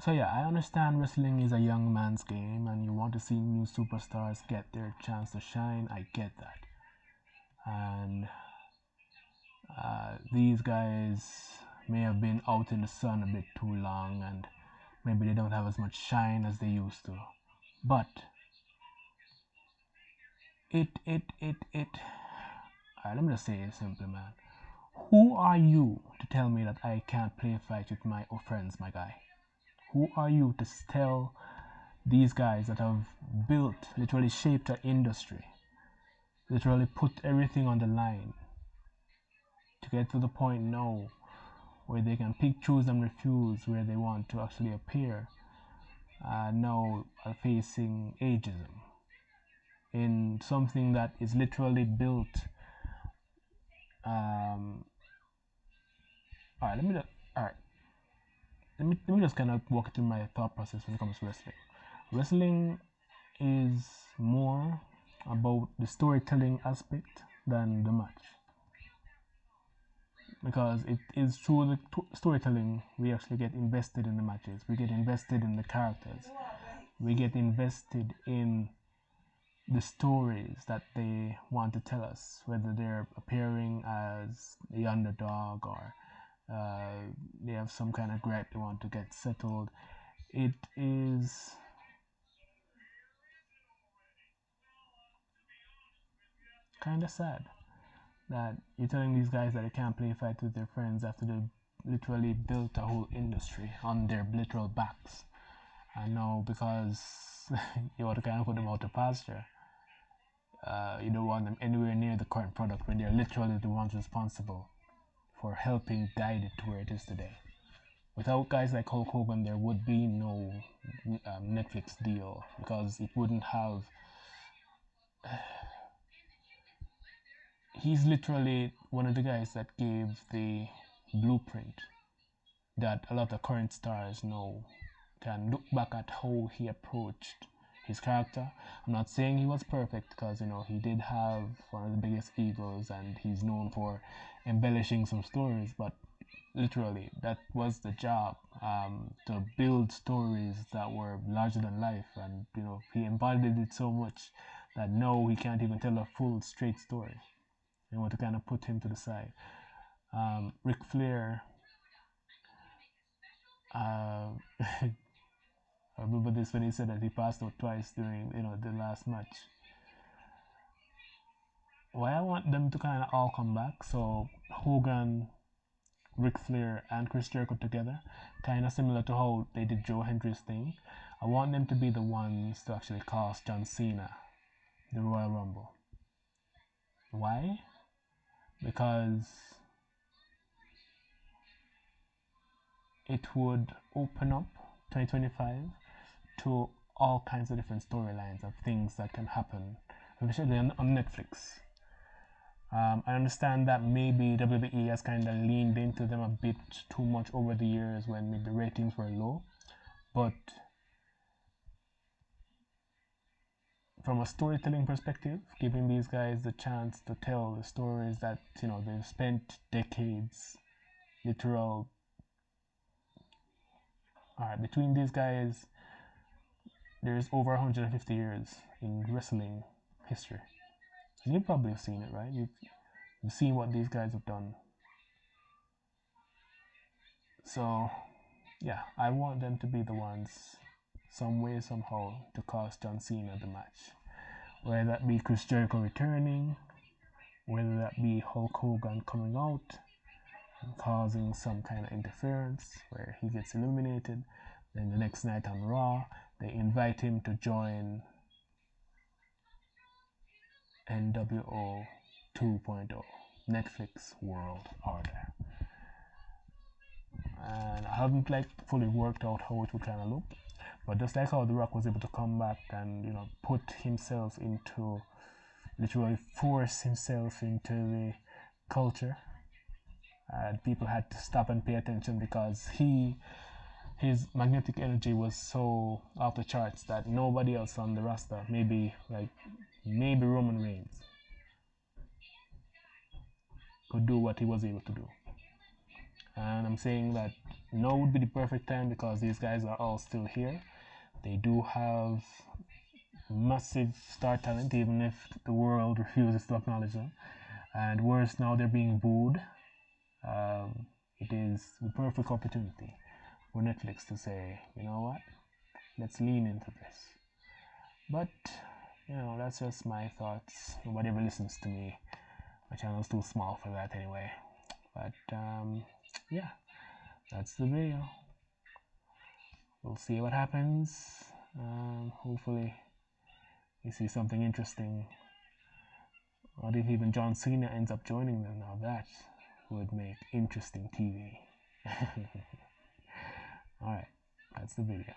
So yeah, I understand wrestling is a young man's game and you want to see new superstars get their chance to shine. I get that. And these guys may have been out in the sun a bit too long and maybe they don't have as much shine as they used to. But it alright, let me just say it simply, man. Who are you to tell me that I can't play fight with my friends, my guy? Who are you to tell these guys that have built, literally shaped an industry, literally put everything on the line to get to the point now where they can pick, choose, and refuse where they want to actually appear, now are facing ageism in something that is literally built. All right, all right. Let me just kind of walk through my thought process when it comes to wrestling. Wrestling is more about the storytelling aspect than the match, because it is through the storytelling we actually get invested in the matches. We get invested in the characters. We get invested in the stories that they want to tell us, whether they're appearing as the underdog or they have some kind of gripe they want to get settled. It is kind of sad that you're telling these guys that they can't play fight with their friends after they literally built a whole industry on their literal backs. And now, because you want to kind of put them out to pasture, you don't want them anywhere near the current product when they're literally the ones responsible for helping guide it to where it is today. Without guys like Hulk Hogan, there would be no Netflix deal, because it wouldn't have. He's literally one of the guys that gave the blueprint that a lot of current stars now can look back at how he approached his character. I'm not saying he was perfect, because he did have one of the biggest egos and he's known for embellishing some stories, but literally that was the job, to build stories that were larger than life. And he embodied it so much that now he can't even tell a full straight story. They want to kind of put him to the side. Ric Flair, I remember this when he said that he passed out twice during the last match. Why I want them to kind of all come back, so Hogan, Ric Flair, and Chris Jericho together, kind of similar to how they did Joe Hendry's thing. I want them to be the ones to actually cost John Cena the Royal Rumble. Why? Because it would open up 2025 to all kinds of different storylines of things that can happen, especially on Netflix. I understand that maybe WWE has kind of leaned into them a bit too much over the years when maybe ratings were low, but from a storytelling perspective, giving these guys the chance to tell the stories that they've spent decades, literal. Alright, between these guys, there's over 150 years in wrestling history. And you've probably seen it, right? You've seen what these guys have done. So, yeah, I want them to be the ones, some way, somehow, to cost John Cena the match. Whether that be Chris Jericho returning, whether that be Hulk Hogan coming out and causing some kind of interference where he gets eliminated. Then the next night on Raw, they invite him to join NWO 2.0, Netflix World Order. And I haven't fully worked out how it would kind of look, but just like how The Rock was able to come back and put himself into, literally force himself into the culture, and people had to stop and pay attention because his magnetic energy was so off the charts that nobody else on the roster, maybe Roman Reigns, could do what he was able to do. and I'm saying that now would be the perfect time because these guys are all still here. They do have massive star talent, even if the world refuses to acknowledge them. And worse, now they're being booed. It is the perfect opportunity for Netflix to say, you know what, let's lean into this. But, you know, that's just my thoughts. Nobody ever listens to me. My channel's too small for that anyway. But, yeah, that's the video. We'll see what happens. Hopefully, we see something interesting. What if even John Cena ends up joining them? Now that would make interesting TV. Alright, that's the video.